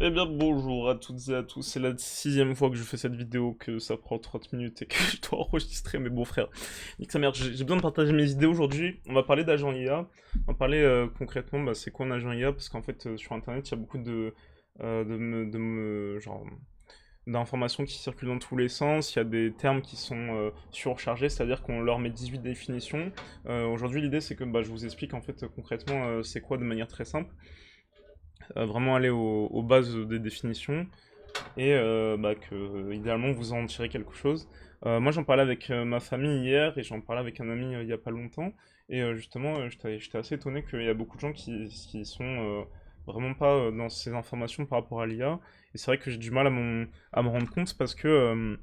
Eh bien bonjour à toutes et à tous, c'est la sixième fois que je fais cette vidéo, que ça prend 30 minutes et que je dois enregistrer, mais bon frère, nique sa mère, j'ai besoin de partager mes idées aujourd'hui. On va parler d'agent IA, on va parler concrètement, c'est quoi un agent IA, parce qu'en fait sur internet il y a beaucoup genre, d'informations qui circulent dans tous les sens, il y a des termes qui sont surchargés, c'est-à-dire qu'on leur met 18 définitions. Aujourd'hui l'idée c'est que je vous explique en fait concrètement c'est quoi de manière très simple, vraiment aller aux bases des définitions et que idéalement vous en tirez quelque chose. Moi j'en parlais avec ma famille hier et j'en parlais avec un ami il y a pas longtemps et justement j'étais assez étonné qu'il y a beaucoup de gens qui sont vraiment pas dans ces informations par rapport à l'IA et c'est vrai que j'ai du mal à me rendre compte parce que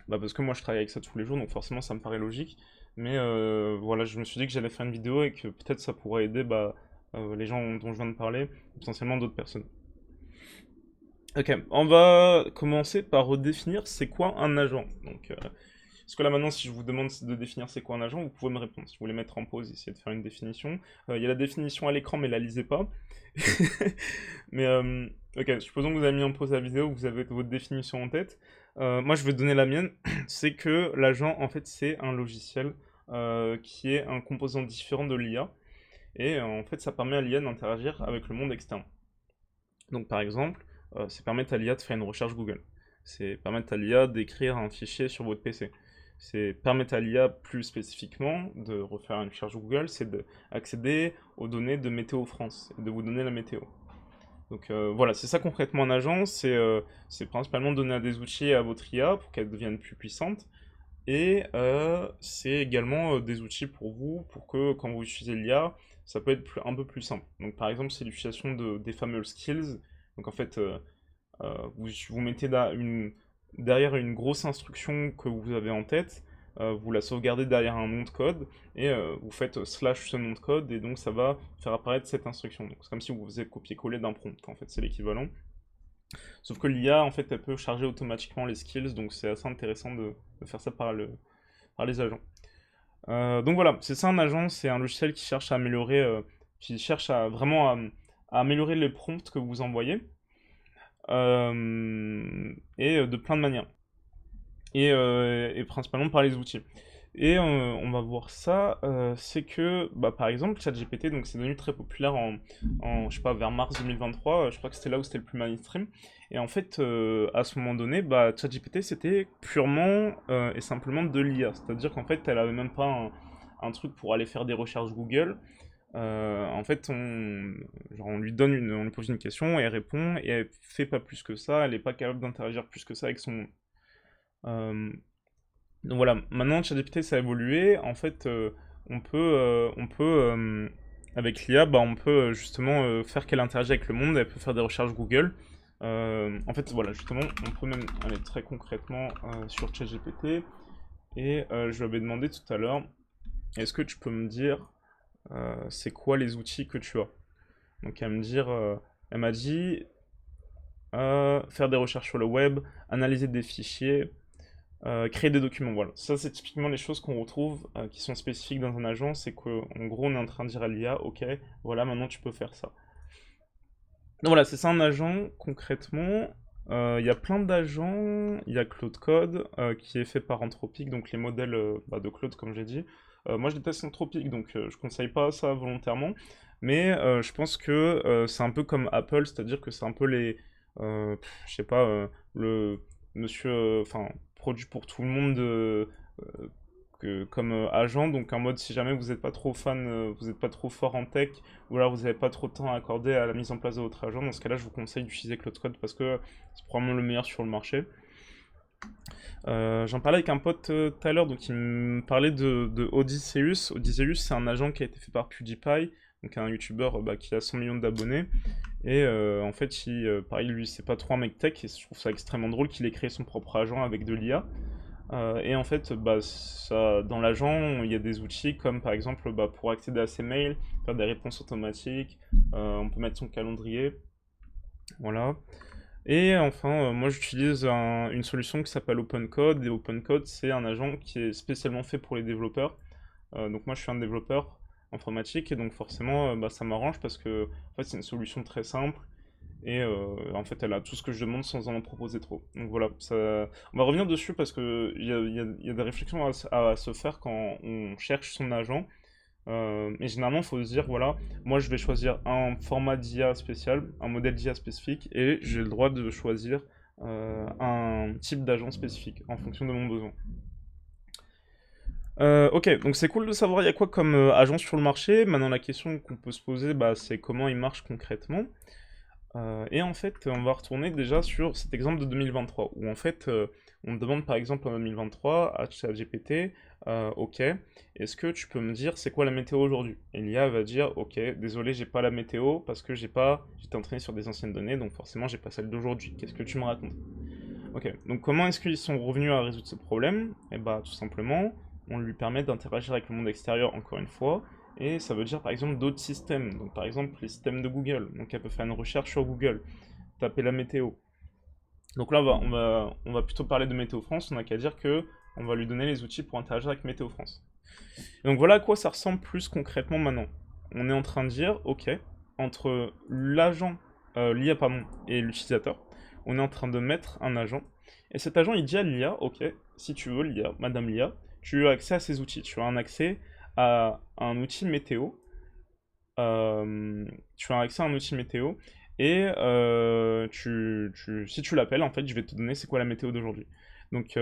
moi je travaille avec ça tous les jours donc forcément ça me paraît logique mais voilà, je me suis dit que j'allais faire une vidéo et que peut-être ça pourrait aider les gens dont je viens de parler, potentiellement d'autres personnes. Ok, on va commencer par redéfinir c'est quoi un agent. Parce que là maintenant, si je vous demande de définir c'est quoi un agent, vous pouvez me répondre. Si vous voulez mettre en pause, essayez de faire une définition. Il y a la définition à l'écran, mais la lisez pas. mais ok, supposons que vous avez mis en pause la vidéo, que vous avez votre définition en tête. Moi, je vais donner la mienne. C'est que l'agent, en fait, c'est un logiciel qui est un composant différent de l'IA. Et en fait, ça permet à l'IA d'interagir avec le monde externe. Donc par exemple, c'est permettre à l'IA de faire une recherche Google. C'est permettre à l'IA d'écrire un fichier sur votre PC. C'est permettre à l'IA plus spécifiquement de refaire une recherche Google, c'est d'accéder aux données de Météo France et de vous donner la météo. Donc voilà, c'est ça concrètement un agent, c'est principalement donner des outils à votre IA pour qu'elle devienne plus puissante. Et c'est également des outils pour vous, pour que quand vous utilisez l'IA, ça peut être un peu plus simple. Donc par exemple, c'est l'utilisation des fameux skills. Donc en fait, vous mettez derrière une grosse instruction que vous avez en tête, vous la sauvegardez derrière un nom de code, et vous faites slash ce nom de code, et donc ça va faire apparaître cette instruction. Donc c'est comme si vous faisiez copier-coller d'un prompt, en fait, c'est l'équivalent. Sauf que l'IA, en fait, elle peut charger automatiquement les skills, donc c'est assez intéressant de faire ça par les agents. Donc voilà, c'est ça un agent, c'est un logiciel qui cherche à améliorer, qui cherche à vraiment à améliorer les prompts que vous envoyez, et de plein de manières. Et principalement par les outils. Et on va voir ça, c'est que, par exemple, ChatGPT, donc c'est devenu très populaire je sais pas, vers mars 2023, je crois que c'était là où c'était le plus mainstream. Et en fait, à ce moment donné, ChatGPT c'était purement et simplement de l'IA. C'est-à-dire qu'en fait, elle avait même pas un truc pour aller faire des recherches Google. En fait, on lui on lui pose une question et elle répond et elle fait pas plus que ça. Elle est pas capable d'interagir plus que ça avec son. euh, donc voilà, maintenant ChatGPT ça a évolué. En fait, avec l'IA, on peut justement faire qu'elle interagisse avec le monde. Elle peut faire des recherches Google. En fait, voilà, justement, on peut même aller très concrètement sur ChatGPT. Et je lui avais demandé tout à l'heure, est-ce que tu peux me dire c'est quoi les outils que tu as? Donc elle m'a dit faire des recherches sur le web, analyser des fichiers, créer des documents, voilà. Ça, c'est typiquement les choses qu'on retrouve qui sont spécifiques dans un agent, c'est qu'en gros, on est en train de dire à l'IA, ok, voilà, maintenant tu peux faire ça. Donc voilà, c'est ça un agent, concrètement. Il y a plein d'agents, il y a Claude Code qui est fait par Anthropic, donc les modèles de Claude, comme j'ai dit. Moi, je déteste Anthropic, donc je conseille pas ça volontairement, mais je pense que c'est un peu comme Apple, c'est-à-dire que c'est un peu je sais pas, le monsieur, enfin, produit pour tout le monde comme agent, donc en mode si jamais vous n'êtes pas trop fan, vous n'êtes pas trop fort en tech, ou alors vous n'avez pas trop de temps à accorder à la mise en place de votre agent, dans ce cas-là, je vous conseille d'utiliser Cloud Code parce que c'est probablement le meilleur sur le marché. J'en parlais avec un pote tout à l'heure, donc il me parlait de Odysseus. Odysseus, c'est un agent qui a été fait par PewDiePie, donc un youtubeur qui a 100 millions d'abonnés. Et en fait, pareil, lui, c'est pas trop un mec tech, et je trouve ça extrêmement drôle qu'il ait créé son propre agent avec de l'IA. Et en fait, dans l'agent, il y a des outils comme par exemple pour accéder à ses mails, faire des réponses automatiques, on peut mettre son calendrier, voilà. Et enfin, moi j'utilise une solution qui s'appelle OpenCode, et OpenCode c'est un agent qui est spécialement fait pour les développeurs. Donc moi je suis un développeur informatique, et donc forcément ça m'arrange parce que en fait, c'est une solution très simple, et en fait elle a tout ce que je demande sans en proposer trop. Donc voilà, on va revenir dessus parce que il y a des réflexions à se faire quand on cherche son agent. Mais généralement, il faut se dire, voilà, moi je vais choisir un format d'IA spécial, un modèle d'IA spécifique, et j'ai le droit de choisir un type d'agent spécifique en fonction de mon besoin. Ok, donc c'est cool de savoir il y a quoi comme agence sur le marché. Maintenant, la question qu'on peut se poser, bah, c'est comment ils marchent concrètement. Et en fait, on va retourner déjà sur cet exemple de 2023, où en fait, on demande par exemple en 2023 à ChatGPT, ok, est-ce que tu peux me dire c'est quoi la météo aujourd'hui? Et l'IA va dire, ok, désolé, j'ai pas la météo parce que j'étais entraîné sur des anciennes données, donc forcément j'ai pas celle d'aujourd'hui. Qu'est-ce que tu me racontes? Ok, donc comment est-ce qu'ils sont revenus à résoudre ce problème? Eh bah, tout simplement, on lui permet d'interagir avec le monde extérieur encore une fois, et ça veut dire par exemple d'autres systèmes, donc par exemple les systèmes de Google, donc elle peut faire une recherche sur Google, taper la météo. Donc là on va plutôt parler de Météo France, on n'a qu'à dire que on va lui donner les outils pour interagir avec Météo France. Et donc voilà à quoi ça ressemble plus concrètement maintenant. On est en train de dire, ok, entre l'agent, l'IA pardon, et l'utilisateur, on est en train de mettre un agent, et cet agent il dit à l'IA, ok, si tu veux l'IA, madame l'IA, tu as accès à ces outils, tu as un accès à un outil météo, tu as accès à un outil météo, et si tu l'appelles, en fait, je vais te donner c'est quoi la météo d'aujourd'hui. Donc,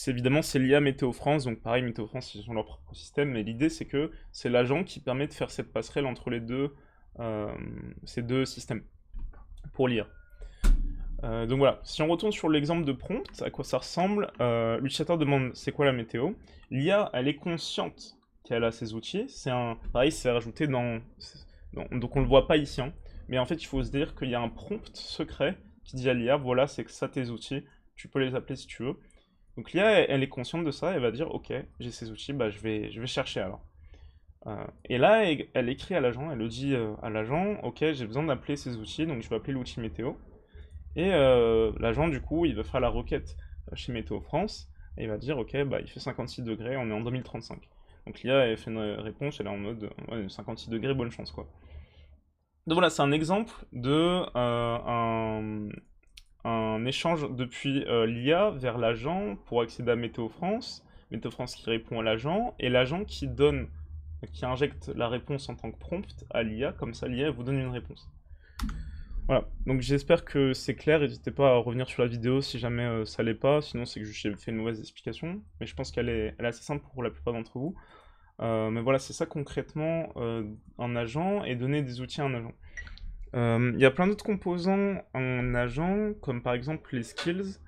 évidemment, c'est l'IA Météo France, donc pareil, Météo France, ils ont leur propre système, mais l'idée, c'est que c'est l'agent qui permet de faire cette passerelle entre ces deux systèmes, pour l'IA. Donc voilà, si on retourne sur l'exemple de prompt, à quoi ça ressemble, l'utilisateur demande c'est quoi la météo, l'IA elle est consciente qu'elle a ces outils, pareil c'est rajouté donc on le voit pas ici, hein, mais en fait il faut se dire qu'il y a un prompt secret qui dit à l'IA voilà c'est que ça tes outils, tu peux les appeler si tu veux. Donc l'IA elle est consciente de ça, elle va dire ok j'ai ces outils, bah je vais chercher alors. Et là elle écrit à l'agent, elle le dit à l'agent ok j'ai besoin d'appeler ces outils, donc je vais appeler l'outil météo. Et l'agent, du coup, il va faire la requête chez Météo France, et il va dire, ok, bah, il fait 56 degrés, on est en 2035. Donc l'IA, elle fait une réponse, elle est en mode, ouais, 56 degrés, bonne chance, quoi. Donc voilà, c'est un exemple de un échange depuis l'IA vers l'agent pour accéder à Météo France qui répond à l'agent, et l'agent qui injecte la réponse en tant que prompt à l'IA, comme ça l'IA vous donne une réponse. Voilà, donc j'espère que c'est clair, n'hésitez pas à revenir sur la vidéo si jamais ça l'est pas, sinon c'est que j'ai fait une mauvaise explication, mais je pense elle est assez simple pour la plupart d'entre vous. Mais voilà, c'est ça concrètement un agent et donner des outils à un agent. Il y a plein d'autres composants en agent, comme par exemple les skills.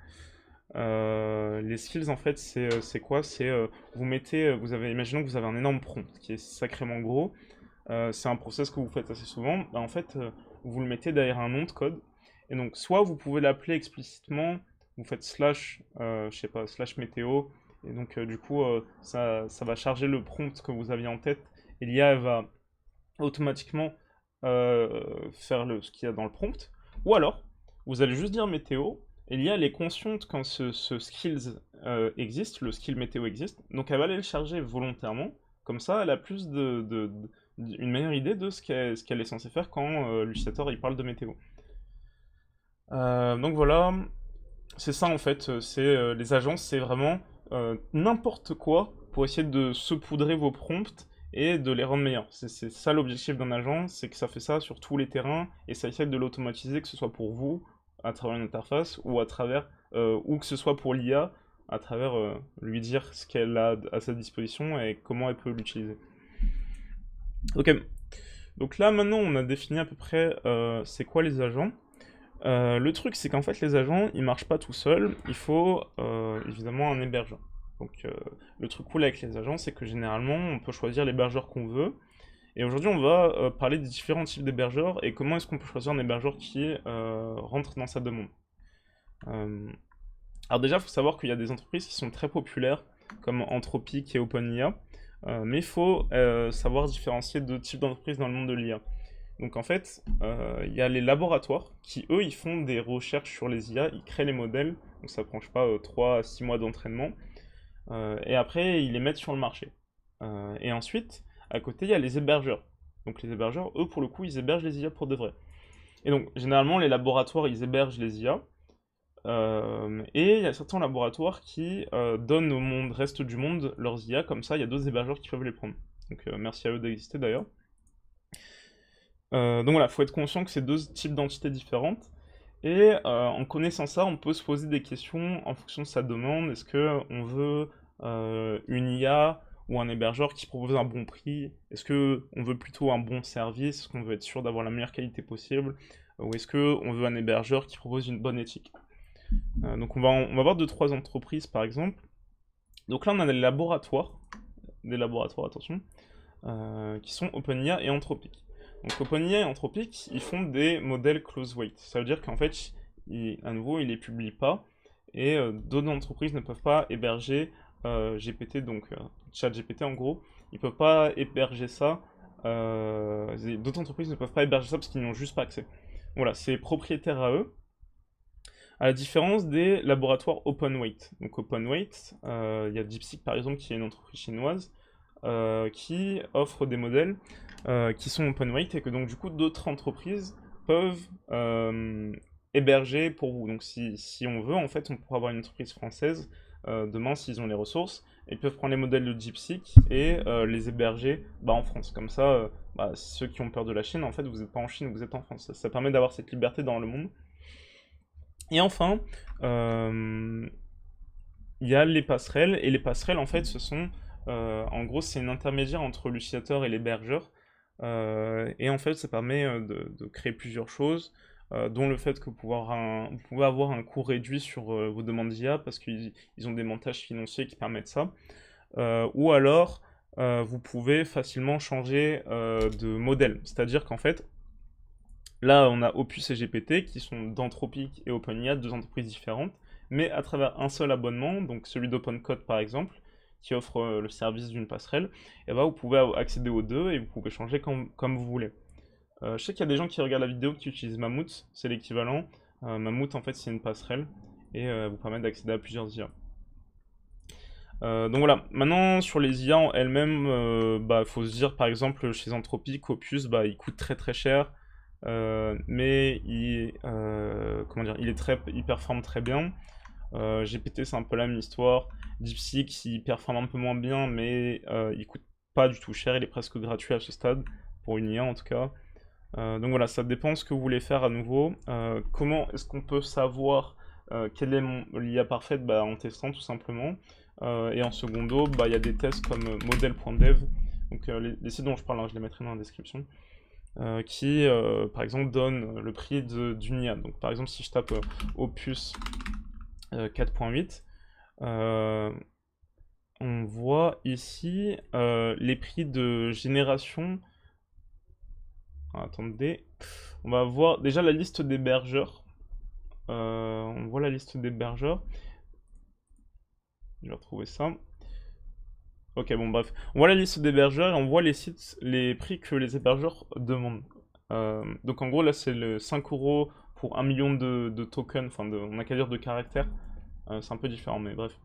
Les skills en fait c'est quoi? C'est imaginons que vous avez un énorme prompt qui est sacrément gros. C'est un process que vous faites assez souvent. Bah, en fait, vous le mettez derrière un nom de code. Et donc, soit vous pouvez l'appeler explicitement, vous faites slash, je sais pas, slash météo. Et donc, du coup, ça va charger le prompt que vous aviez en tête. Et l'IA elle va automatiquement faire ce qu'il y a dans le prompt. Ou alors, vous allez juste dire météo. Et l'IA elle est consciente quand ce skills existe, le skill météo existe. Donc, elle va aller le charger volontairement. Comme ça, elle a plus une meilleure idée de ce qu'elle est censée faire quand l'utilisateur il parle de météo. Donc voilà, c'est ça en fait, les agences, c'est vraiment n'importe quoi pour essayer de saupoudrer vos prompts et de les rendre meilleurs. C'est ça l'objectif d'un agent, c'est que ça fait ça sur tous les terrains et ça essaie de l'automatiser, que ce soit pour vous, à travers une interface, ou que ce soit pour l'IA, à travers lui dire ce qu'elle a à sa disposition et comment elle peut l'utiliser. Ok, donc là maintenant on a défini à peu près c'est quoi les agents. Le truc c'est qu'en fait les agents ils marchent pas tout seuls, il faut évidemment un hébergeur. Donc le truc cool avec les agents c'est que généralement on peut choisir l'hébergeur qu'on veut. Et aujourd'hui on va parler des différents types d'hébergeurs et comment est-ce qu'on peut choisir un hébergeur qui rentre dans sa demande. Alors déjà il faut savoir qu'il y a des entreprises qui sont très populaires comme Anthropic et OpenIA. Mais il faut savoir différencier deux types d'entreprises dans le monde de l'IA. Donc en fait, il y a les laboratoires qui, eux, ils font des recherches sur les IA, ils créent les modèles, donc ça prend, je sais pas, 3 à 6 mois d'entraînement, et après, ils les mettent sur le marché. Et ensuite, à côté, il y a les hébergeurs. Donc les hébergeurs, eux, pour le coup, ils hébergent les IA pour de vrai. Et donc, généralement, les laboratoires, ils hébergent les IA. Et il y a certains laboratoires qui donnent au monde, reste du monde leurs IA, comme ça, il y a d'autres hébergeurs qui peuvent les prendre. Donc, merci à eux d'exister d'ailleurs. Donc voilà, il faut être conscient que c'est deux types d'entités différentes. Et en connaissant ça, on peut se poser des questions en fonction de sa demande. Est-ce que on veut une IA ou un hébergeur qui propose un bon prix? Est-ce que on veut plutôt un bon service? Est-ce qu'on veut être sûr d'avoir la meilleure qualité possible? Ou est-ce que on veut un hébergeur qui propose une bonne éthique? Donc on va voir deux, trois entreprises par exemple. Donc là on a des laboratoires, attention, qui sont OpenIA et Anthropic. Donc OpenIA et Anthropic, ils font des modèles close weight. Ça veut dire qu'en fait, à nouveau, ils les publient pas, et d'autres entreprises ne peuvent pas héberger GPT, donc ChatGPT en gros, ils peuvent pas héberger ça. D'autres entreprises ne peuvent pas héberger ça parce qu'ils n'y ont juste pas accès. Voilà, c'est propriétaire à eux. À la différence des laboratoires OpenWeight. Donc OpenWeight, il y a DeepSeek par exemple qui est une entreprise chinoise qui offre des modèles qui sont OpenWeight et que donc du coup d'autres entreprises peuvent héberger pour vous. Donc si on veut, en fait, on pourra avoir une entreprise française demain s'ils ont les ressources et ils peuvent prendre les modèles de DeepSeek et les héberger en France. Comme ça, ceux qui ont peur de la Chine, en fait, vous n'êtes pas en Chine, vous êtes en France. Ça permet d'avoir cette liberté dans le monde. Et enfin, il y a les passerelles, et les passerelles, en fait, ce sont, en gros, c'est une intermédiaire entre l'utilisateur et l'hébergeur, et en fait, ça permet de créer plusieurs choses, dont le fait que vous pouvez avoir un coût réduit sur vos demandes d'IA, parce qu'ils ont des montages financiers qui permettent ça, ou alors, vous pouvez facilement changer de modèle, c'est-à-dire qu'en fait, là, on a Opus et GPT qui sont d'Anthropic et OpenIA, deux entreprises différentes, mais à travers un seul abonnement, donc celui d'OpenCode par exemple, qui offre le service d'une passerelle, et vous pouvez accéder aux deux et vous pouvez changer comme vous voulez. Je sais qu'il y a des gens qui regardent la vidéo qui utilisent Mammut, c'est l'équivalent. Mammut en fait c'est une passerelle et vous permet d'accéder à plusieurs IA. Donc voilà, maintenant sur les IA en elles-mêmes, il faut se dire par exemple chez Anthropic, Opus, il coûte très très cher. Mais il performe très bien. GPT c'est un peu la même histoire. DeepSeek il performe un peu moins bien, mais il coûte pas du tout cher, il est presque gratuit à ce stade, pour une IA en tout cas. Donc voilà, ça dépend de ce que vous voulez faire à nouveau. Comment est-ce qu'on peut savoir quelle est l'IA parfaite? En testant tout simplement. Et en secondo, il y a des tests comme model.dev. Donc les sites dont je parle, je les mettrai dans la description. Qui, par exemple, donne le prix d'une IA. Donc, par exemple, si je tape Opus 4.8, on voit ici les prix de génération. Attendez, on va voir déjà la liste d'hébergeurs. On voit la liste d'hébergeurs. Je vais retrouver ça. Ok, bon, bref. On voit la liste d'hébergeurs et on voit les prix que les hébergeurs demandent. Donc en gros, là, c'est le 5 € pour 1 million de tokens, on n'a qu'à dire de caractères. C'est un peu différent, mais bref.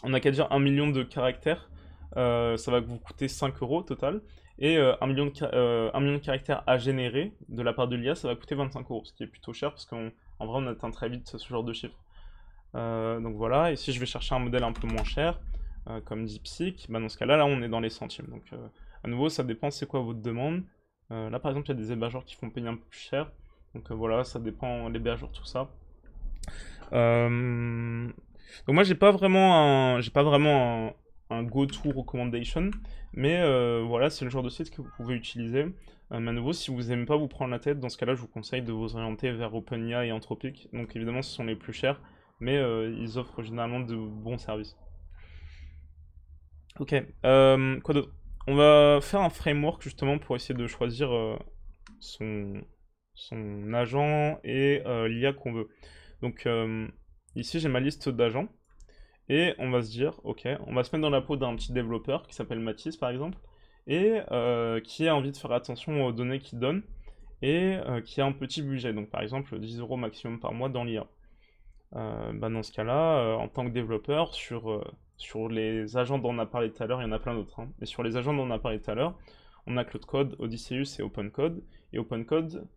On n'a qu'à dire 1 million de caractères, ça va vous coûter 5 € total. Et 1 million de caractères à générer de la part de l'IA, ça va coûter 25 €, ce qui est plutôt cher parce qu'en vrai, on atteint très vite ce genre de chiffres. Donc voilà, et si je vais chercher un modèle un peu moins cher, comme DeepSeek, dans ce cas-là, on est dans les centimes. Donc à nouveau, ça dépend c'est quoi votre demande. Là par exemple, il y a des hébergeurs qui font payer un peu plus cher. Donc voilà, ça dépend l'hébergeur, tout ça. Donc moi j'ai pas vraiment un go-to recommendation, mais voilà, c'est le genre de site que vous pouvez utiliser. À nouveau, si vous n'aimez pas vous prendre la tête, dans ce cas-là, je vous conseille de vous orienter vers OpenIA et Anthropic. Donc évidemment, ce sont les plus chers, mais ils offrent généralement de bons services. Ok, quoi d'autre? On va faire un framework justement pour essayer de choisir son, son agent et l'IA qu'on veut. Donc ici j'ai ma liste d'agents et on va se dire, ok, on va se mettre dans la peau d'un petit développeur qui s'appelle Mathis par exemple et qui a envie de faire attention aux données qu'il donne et qui a un petit budget, donc par exemple 10 € maximum par mois dans l'IA. Dans ce cas-là, en tant que développeur, sur les agents dont on a parlé tout à l'heure, il y en a plein d'autres, hein, mais sur les agents dont on a parlé tout à l'heure, on a Claude Code, Odysseus et OpenCode. Et OpenCode,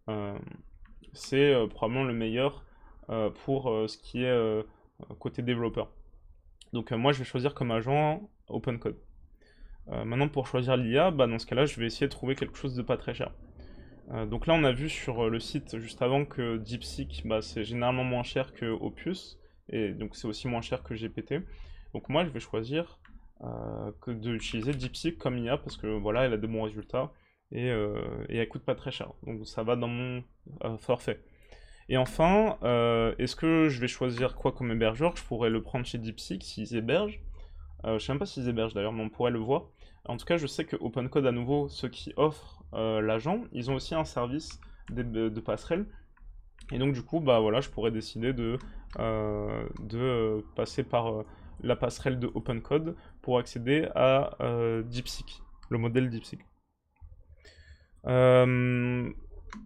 c'est probablement le meilleur pour ce qui est côté développeur. Donc moi je vais choisir comme agent OpenCode. Maintenant pour choisir l'IA, bah, dans ce cas-là je vais essayer de trouver quelque chose de pas très cher. Donc là on a vu sur le site juste avant que DeepSeek bah, c'est généralement moins cher que Opus, et donc c'est aussi moins cher que GPT. Donc moi je vais choisir d'utiliser DeepSeek comme IA parce que voilà elle a de bons résultats et elle coûte pas très cher. Donc ça va dans mon forfait. Et enfin, est-ce que je vais choisir quoi comme hébergeur? Je pourrais le prendre chez DeepSeek s'ils hébergent. Je sais même pas s'ils hébergent d'ailleurs, mais on pourrait le voir. En tout cas, je sais que OpenCode, à nouveau, ceux qui offrent l'agent, ils ont aussi un service de passerelle. Et donc, du coup, bah voilà, je pourrais décider de passer par la passerelle de OpenCode pour accéder à DeepSeek, le modèle DeepSeek. Un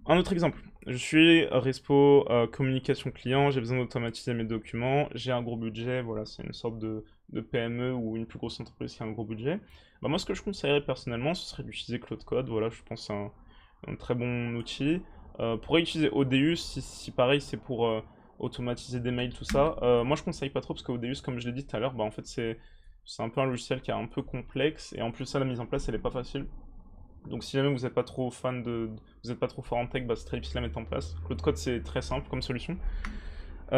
autre exemple. Je suis Respo communication client, j'ai besoin d'automatiser mes documents, j'ai un gros budget, voilà, c'est une sorte de PME ou une plus grosse entreprise qui a un gros budget. Bah, moi, ce que je conseillerais personnellement, ce serait d'utiliser Claude Code, voilà, je pense que c'est un très bon outil. Pourrait utiliser Odeus si pareil, c'est pour automatiser des mails, tout ça. Moi, je conseille pas trop parce que Odeus, comme je l'ai dit tout à l'heure, bah, en fait, c'est un peu un logiciel qui est un peu complexe et en plus, ça, la mise en place, elle est pas facile. Donc si jamais vous n'êtes pas trop fan vous n'êtes pas trop fort en tech, bah, c'est très difficile à mettre en place. Claude Code c'est très simple comme solution. Bon,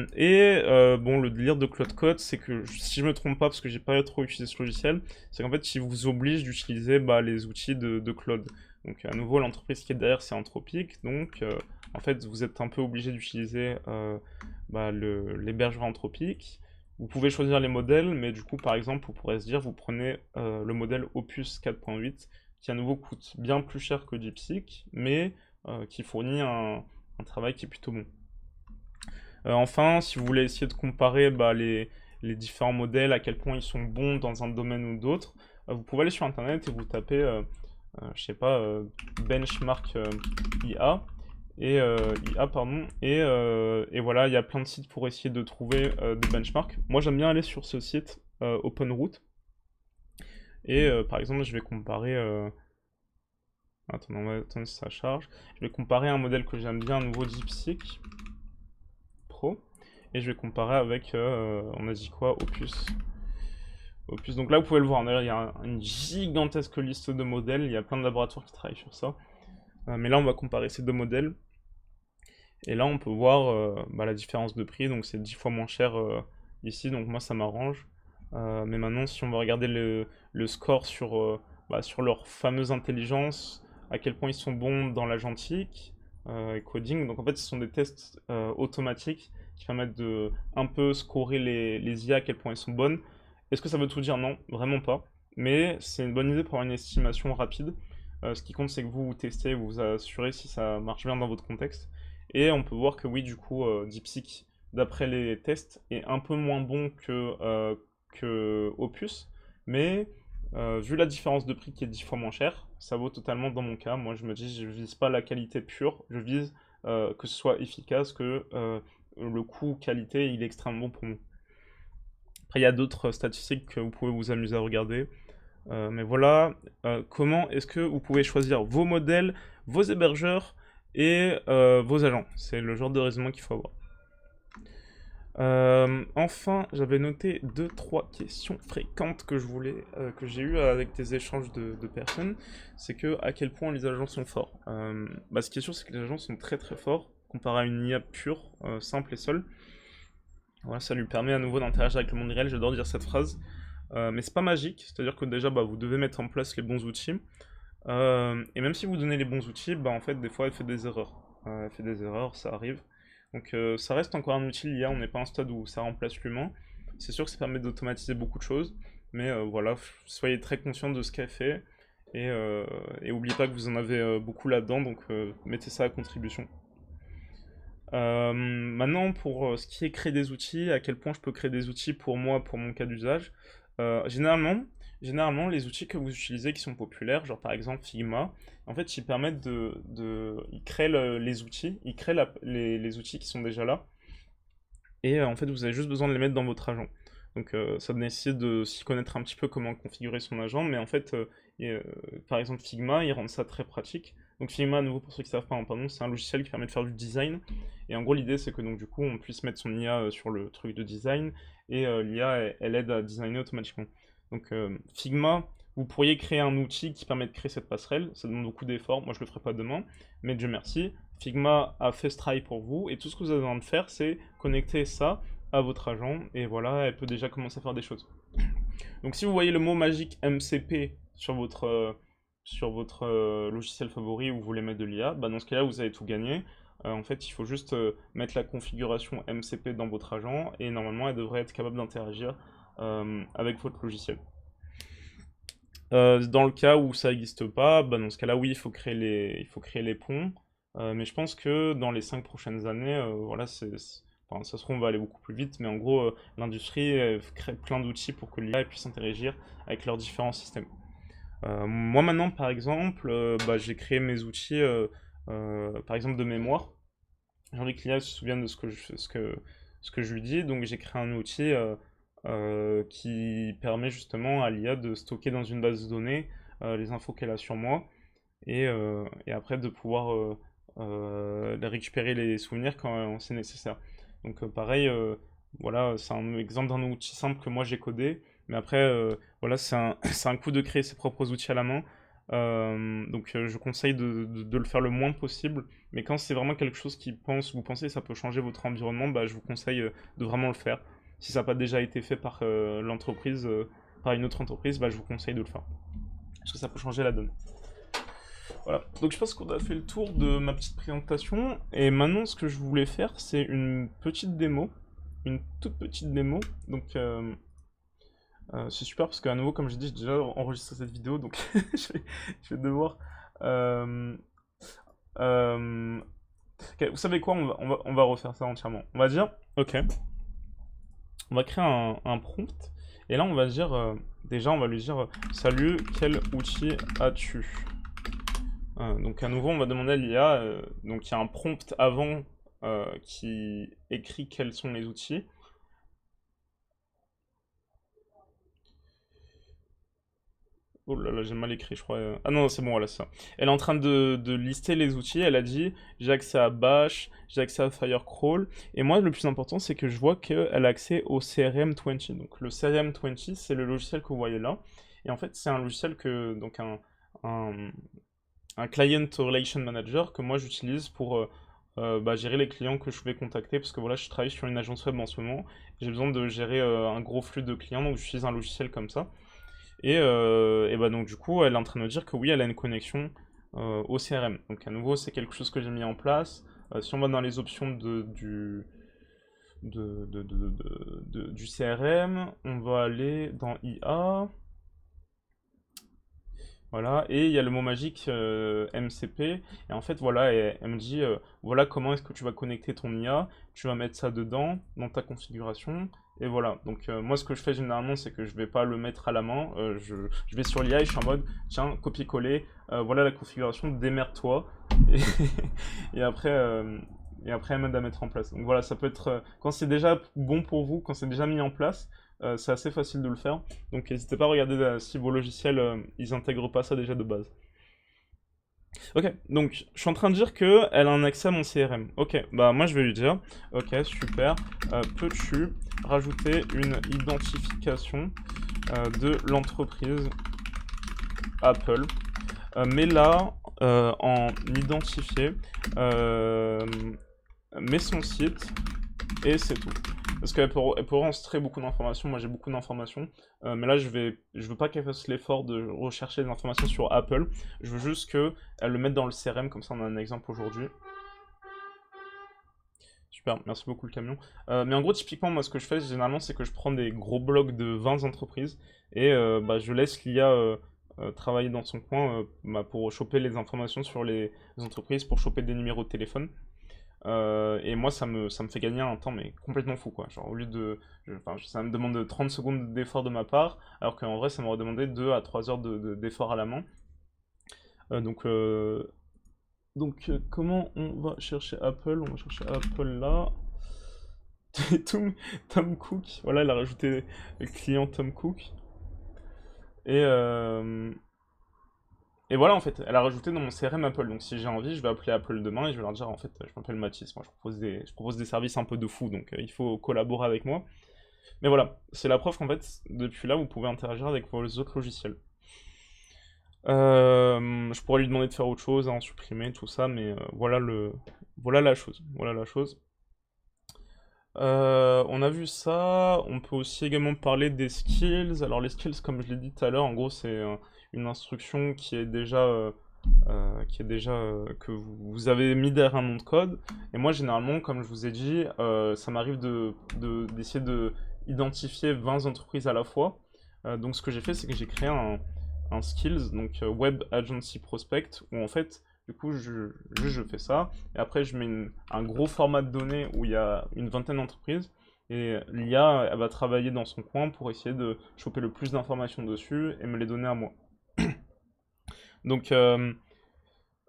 le délire de Claude Code, c'est que si je me trompe pas, parce que j'ai pas trop utilisé ce logiciel, c'est qu'en fait il vous oblige d'utiliser bah, les outils de Claude. Donc à nouveau l'entreprise qui est derrière c'est Anthropic, donc en fait vous êtes un peu obligé d'utiliser bah, l'hébergeur Anthropic. Vous pouvez choisir les modèles, mais du coup par exemple vous pourrez se dire vous prenez le modèle Opus 4.8 qui à nouveau coûte bien plus cher que DeepSeek, mais qui fournit un travail qui est plutôt bon. Enfin, si vous voulez essayer de comparer bah, les différents modèles, à quel point ils sont bons dans un domaine ou d'autre, vous pouvez aller sur internet et vous tapez, je sais pas, benchmark IA, IA pardon, et voilà, il y a plein de sites pour essayer de trouver des benchmarks. Moi j'aime bien aller sur ce site OpenRoute, et par exemple je vais comparer... Attends, on va attendre si ça charge. Je vais comparer un modèle que j'aime bien, un nouveau DeepSeek Pro. Et je vais comparer avec, on a dit quoi, Opus. Opus. Donc là, vous pouvez le voir, il y a une gigantesque liste de modèles. Il y a plein de laboratoires qui travaillent sur ça. Mais là, on va comparer ces deux modèles. Et là, on peut voir bah, la différence de prix. Donc c'est 10 fois moins cher ici. Donc moi, ça m'arrange. Mais maintenant, si on va regarder le score bah, sur leur fameuse intelligence, à quel point ils sont bons dans l'agentique et coding. Donc en fait, ce sont des tests automatiques qui permettent de un peu scorer les IA, à quel point elles sont bonnes. Est-ce que ça veut tout dire? Non, vraiment pas. Mais c'est une bonne idée pour avoir une estimation rapide. Ce qui compte, c'est que vous testez, vous vous assurez si ça marche bien dans votre contexte. Et on peut voir que oui, du coup, DeepSeek, d'après les tests, est un peu moins bon que Opus. Mais vu la différence de prix qui est 10 fois moins cher, ça vaut totalement dans mon cas. Moi, je me dis, je vise pas la qualité pure, je vise que ce soit efficace, que le coût qualité, il est extrêmement bon pour moi. Après, il y a d'autres statistiques que vous pouvez vous amuser à regarder. Mais voilà, comment est-ce que vous pouvez choisir vos modèles, vos hébergeurs et vos agents. C'est le genre de raisonnement qu'il faut avoir. Enfin, j'avais noté 2-3 questions fréquentes que que j'ai eues avec des échanges de personnes. C'est que à quel point les agents sont forts. Bah, ce qui est sûr, c'est que les agents sont très très forts comparé à une IA pure, simple et seule. Voilà, ça lui permet à nouveau d'interagir avec le monde réel. J'adore dire cette phrase, mais c'est pas magique. C'est-à-dire que déjà, bah, vous devez mettre en place les bons outils. Et même si vous donnez les bons outils, bah, en fait, des fois, elle fait des erreurs. Elle fait des erreurs, ça arrive. Donc ça reste encore un outil l'IA, on n'est pas à un stade où ça remplace l'humain. C'est sûr que ça permet d'automatiser beaucoup de choses, mais voilà, soyez très conscient de ce qu'elle fait, et n'oubliez pas que vous en avez beaucoup là-dedans, donc mettez ça à contribution. Maintenant, pour ce qui est créer des outils, à quel point je peux créer des outils pour moi, pour mon cas d'usage, généralement, les outils que vous utilisez qui sont populaires, genre par exemple Figma, en fait, ils permettent ils créent les outils, ils créent les outils qui sont déjà là, et en fait, vous avez juste besoin de les mettre dans votre agent. Donc, ça nécessite de s'y connaître un petit peu comment configurer son agent, mais en fait, par exemple Figma, ils rendent ça très pratique. Donc Figma, à nouveau, pour ceux qui ne savent pas, hein, pardon, c'est un logiciel qui permet de faire du design. Et en gros, l'idée, c'est que donc, du coup, on puisse mettre son IA sur le truc de design, et l'IA, elle aide à designer automatiquement. Donc Figma, vous pourriez créer un outil qui permet de créer cette passerelle. Ça demande beaucoup d'efforts, moi je le ferai pas demain, mais Dieu merci. Figma a fait ce travail pour vous, et tout ce que vous avez besoin de faire, c'est connecter ça à votre agent, et voilà, elle peut déjà commencer à faire des choses. Donc si vous voyez le mot magique MCP sur votre logiciel favori où vous voulez mettre de l'IA, bah dans ce cas-là, vous avez tout gagné. En fait, il faut juste mettre la configuration MCP dans votre agent, et normalement, elle devrait être capable d'interagir avec votre logiciel. Dans le cas où ça n'existe pas, bah dans ce cas-là, oui, il faut créer les ponts. Mais je pense que dans les 5 prochaines années, voilà, enfin, ça se trouve, on va aller beaucoup plus vite, mais en gros, l'industrie crée plein d'outils pour que l'IA puisse interagir avec leurs différents systèmes. Moi maintenant, par exemple, bah, j'ai créé mes outils, par exemple, de mémoire. J'ai envie que l'IA se souvienne de ce que je lui dis, donc j'ai créé un outil qui permet justement à l'IA de stocker dans une base de données les infos qu'elle a sur moi, et après de pouvoir récupérer les souvenirs quand c'est nécessaire. Donc pareil, voilà, c'est un exemple d'un outil simple que moi j'ai codé, mais après, voilà, c'est un coup de créer ses propres outils à la main. Donc je conseille de le faire le moins possible, mais quand c'est vraiment quelque chose vous pensez que ça peut changer votre environnement, bah, je vous conseille de vraiment le faire. Si ça n'a pas déjà été fait par l'entreprise, par une autre entreprise, bah, je vous conseille de le faire. Parce que ça peut changer la donne. Voilà, donc je pense qu'on a fait le tour de ma petite présentation, et maintenant ce que je voulais faire, c'est une petite démo, une toute petite démo. Donc c'est super parce qu'à nouveau, comme j'ai dit, j'ai déjà enregistré cette vidéo, donc je vais devoir... euh, euh, ok, vous savez quoi, on va refaire ça entièrement. On va dire, ok, on va créer un prompt, et là on va dire, déjà on va lui dire, salut, quel outil as-tu? Donc à nouveau, on va demander à l'IA, donc il y a un prompt avant qui écrit quels sont les outils. Oh là là, j'ai mal écrit, je crois. Ah non, c'est bon, voilà, c'est ça. Elle est en train de lister les outils. Elle a dit, j'ai accès à Bash, j'ai accès à Firecrawl. Et moi, le plus important, c'est que je vois qu'elle a accès au CRM20. Donc le CRM20, c'est le logiciel que vous voyez là. Et en fait, c'est un logiciel donc un, un Client Relation Manager que moi j'utilise pour bah, gérer les clients que je vais contacter, parce que voilà, je travaille sur une agence web en ce moment. J'ai besoin de gérer un gros flux de clients, donc j'utilise un logiciel comme ça. Et bah donc du coup, elle est en train de me dire que oui, elle a une connexion au CRM. Donc à nouveau, c'est quelque chose que j'ai mis en place. Si on va dans les options du CRM, on va aller dans IA. Voilà, et il y a le mot magique MCP, et en fait, voilà, elle me dit, voilà comment est-ce que tu vas connecter ton IA, tu vas mettre ça dedans, dans ta configuration, et voilà. Donc moi, ce que je fais généralement, c'est que je vais pas le mettre à la main, je vais sur l'IA et je suis en mode, tiens, copier-coller, voilà la configuration, démerde-toi, et, et après... et après, elle m'aide à mettre en place. Donc voilà, ça peut être, quand c'est déjà bon pour vous, quand c'est déjà mis en place, c'est assez facile de le faire. Donc n'hésitez pas à regarder si vos logiciels, ils intègrent pas ça déjà de base. Ok, donc je suis en train de dire qu'elle a un accès à mon CRM. Ok, bah moi je vais lui dire, ok, super, peux-tu rajouter une identification de l'entreprise Apple, mais là, en identifié, mets son site, et c'est tout. Parce qu'elle peut enregistrer beaucoup d'informations, moi j'ai beaucoup d'informations, mais là je veux pas qu'elle fasse l'effort de rechercher des informations sur Apple, je veux juste qu'elle le mette dans le CRM, comme ça on a un exemple aujourd'hui. Super, merci beaucoup le camion. Mais en gros, typiquement, moi ce que je fais généralement, c'est que je prends des gros blocs de 20 entreprises, et bah, je laisse l'IA travailler dans son coin bah, pour choper les informations sur les entreprises, pour choper des numéros de téléphone. Et moi, ça me fait gagner un temps, mais complètement fou, quoi. Genre, au lieu de. Enfin, ça me demande 30 secondes d'effort de ma part, alors qu'en vrai, ça m'aurait demandé 2 à 3 heures d'effort à la main. Donc, comment on va chercher Apple? On va chercher Apple là. Tom Cook. Voilà, elle a rajouté le client Tom Cook. Et, Et voilà, en fait, elle a rajouté dans mon CRM Apple. Donc si j'ai envie, je vais appeler Apple demain et je vais leur dire, en fait, je m'appelle Mathis, moi je propose des services un peu de fou, donc il faut collaborer avec moi. Mais voilà, c'est la preuve qu'en fait, depuis là, vous pouvez interagir avec vos autres logiciels. Je pourrais lui demander de faire autre chose, à en supprimer, tout ça, mais voilà la chose. Voilà la chose. On a vu ça, on peut aussi également parler des skills. Alors les skills, comme je l'ai dit tout à l'heure, en gros c'est une instruction que vous avez mis derrière un nom de code. Et moi généralement, comme je vous ai dit, ça m'arrive d'essayer de identifier 20 entreprises à la fois. Donc ce que j'ai fait, c'est que j'ai créé un skills, donc Web Agency Prospect, où en fait, du coup, je fais ça. Et après, je mets un gros format de données où il y a une vingtaine d'entreprises. Et l'IA, elle va travailler dans son coin pour essayer de choper le plus d'informations dessus et me les donner à moi. Donc,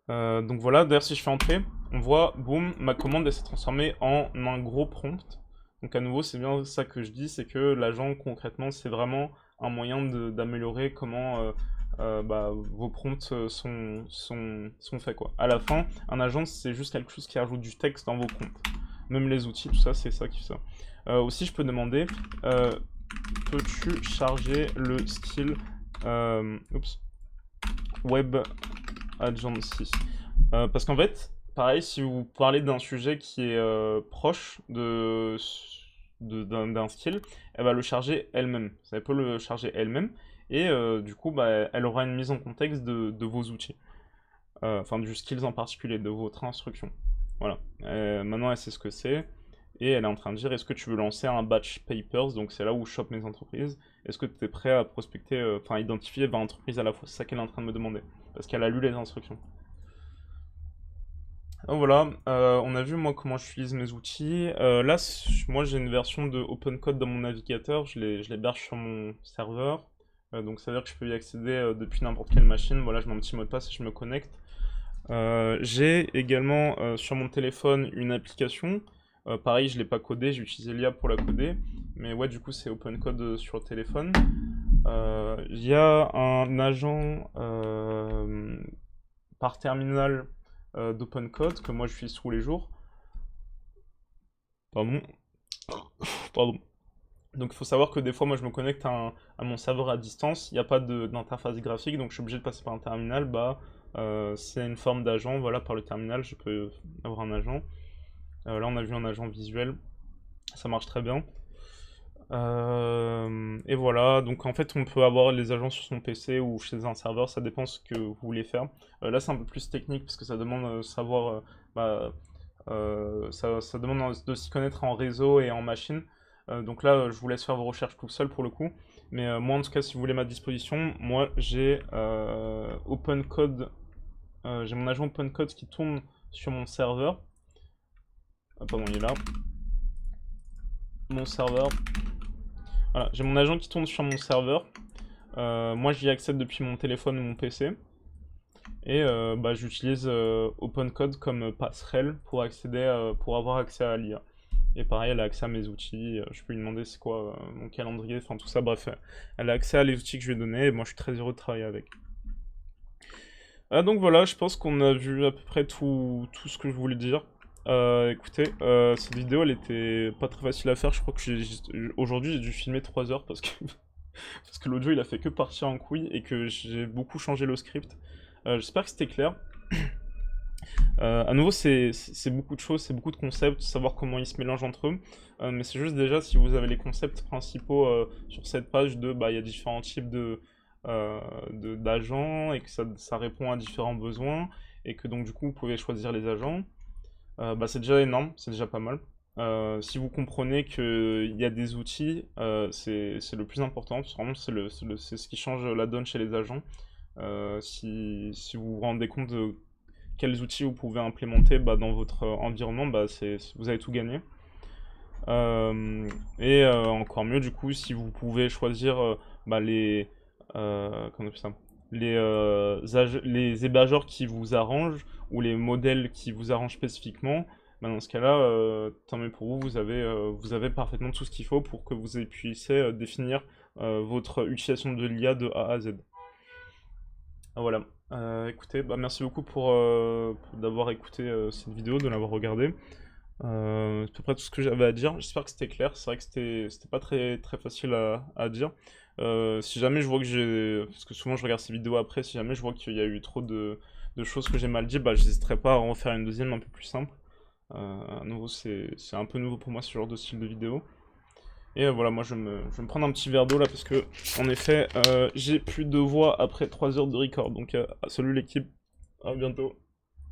donc voilà, d'ailleurs, si je fais entrer, on voit, boum, ma commande elle s'est transformée en un gros prompt. Donc à nouveau, c'est bien ça que je dis, c'est que l'agent, concrètement, c'est vraiment un moyen d'améliorer comment bah, vos prompts sont faits, quoi. À la fin, un agent, c'est juste quelque chose qui ajoute du texte dans vos prompts. Même les outils, tout ça, c'est ça qui fait ça. Aussi, je peux demander, euh, peux-tu charger le skill oups, Web Agency? Parce qu'en fait, pareil, si vous parlez d'un sujet qui est proche d'un skill, elle va le charger elle-même. Elle peut le charger elle-même. Et du coup, bah, elle aura une mise en contexte de vos outils. Enfin, du skills en particulier, de votre instruction. Voilà. Maintenant, elle sait ce que c'est. Et elle est en train de dire, est-ce que tu veux lancer un batch papers? Donc c'est là où je chope mes entreprises. Est-ce que tu es prêt à prospecter, enfin identifier 20 entreprises à la fois? C'est ça qu'elle est en train de me demander. Parce qu'elle a lu les instructions. Donc voilà, on a vu moi comment j'utilise mes outils. Là, moi j'ai une version de OpenCode dans mon navigateur, je l'héberge sur mon serveur. Donc ça veut dire que je peux y accéder depuis n'importe quelle machine. Voilà, je mets un petit mot de passe et je me connecte. J'ai également sur mon téléphone une application. Pareil, je l'ai pas codée, j'ai utilisé l'IA pour la coder. Mais ouais, du coup, c'est OpenCode sur le téléphone. Il y a un agent par terminal d'OpenCode que moi je suis tous les jours. Pardon. Pardon. Donc il faut savoir que des fois moi je me connecte à mon serveur à distance, il n'y a pas d'interface graphique, donc je suis obligé de passer par un terminal. Bah, c'est une forme d'agent, voilà, par le terminal je peux avoir un agent. Là on a vu un agent visuel, ça marche très bien. Et voilà, donc en fait on peut avoir les agents sur son PC ou chez un serveur, ça dépend ce que vous voulez faire. Là c'est un peu plus technique parce que ça demande savoir, bah, ça demande de s'y connaître en réseau et en machine. Donc là je vous laisse faire vos recherches tout seul pour le coup. Mais moi en tout cas si vous voulez ma disposition, moi j'ai OpenCode, j'ai mon agent OpenCode qui tourne sur mon serveur. Ah, pardon, il est là. Mon serveur. Voilà, j'ai mon agent qui tourne sur mon serveur. Moi, j'y accède depuis mon téléphone ou mon PC. Et bah, j'utilise OpenCode comme passerelle pour accéder, pour avoir accès à l'IA. Et pareil, elle a accès à mes outils. Je peux lui demander c'est quoi mon calendrier, enfin tout ça. Bref, elle a accès à les outils que je lui ai donnés. Et moi, je suis très heureux de travailler avec. Donc voilà, je pense qu'on a vu à peu près tout ce que je voulais dire. Écoutez, cette vidéo elle était pas très facile à faire. Je crois que aujourd'hui j'ai dû filmer 3 heures parce que parce que l'audio il a fait que partir en couille et que j'ai beaucoup changé le script. J'espère que c'était clair. À nouveau, c'est beaucoup de choses, c'est beaucoup de concepts, savoir comment ils se mélangent entre eux. Mais c'est juste déjà si vous avez les concepts principaux sur cette page de bah il y a différents types d'agents et que ça répond à différents besoins et que donc du coup vous pouvez choisir les agents. Bah, c'est déjà énorme, c'est déjà pas mal. Si vous comprenez qu'il y a des outils, c'est le plus important, parce que vraiment c'est ce qui change la donne chez les agents. Si vous vous rendez compte de quels outils vous pouvez implémenter bah, dans votre environnement, bah, vous avez tout gagné. Et encore mieux du coup si vous pouvez choisir bah, comment on appelle ça, les hébergeurs qui vous arrangent ou les modèles qui vous arrangent spécifiquement. Bah, dans ce cas-là, tant mieux pour vous, vous avez parfaitement tout ce qu'il faut pour que vous puissiez définir votre utilisation de l'IA de A à Z. Ah, voilà. Écoutez, bah, merci beaucoup d'avoir écouté cette vidéo, de l'avoir regardée. C'est à peu près tout ce que j'avais à dire. J'espère que c'était clair. C'est vrai que c'était pas très, très facile à dire. Si jamais je vois que j'ai... Parce que souvent je regarde ces vidéos après, si jamais je vois qu'il y a eu trop de choses que j'ai mal dit, bah j'hésiterai pas à en refaire une deuxième un peu plus simple. À nouveau, c'est un peu nouveau pour moi ce genre de style de vidéo. Et voilà, moi je vais me prendre un petit verre d'eau là parce que, en effet, j'ai plus de voix après 3 heures de record. Donc, salut l'équipe, à bientôt.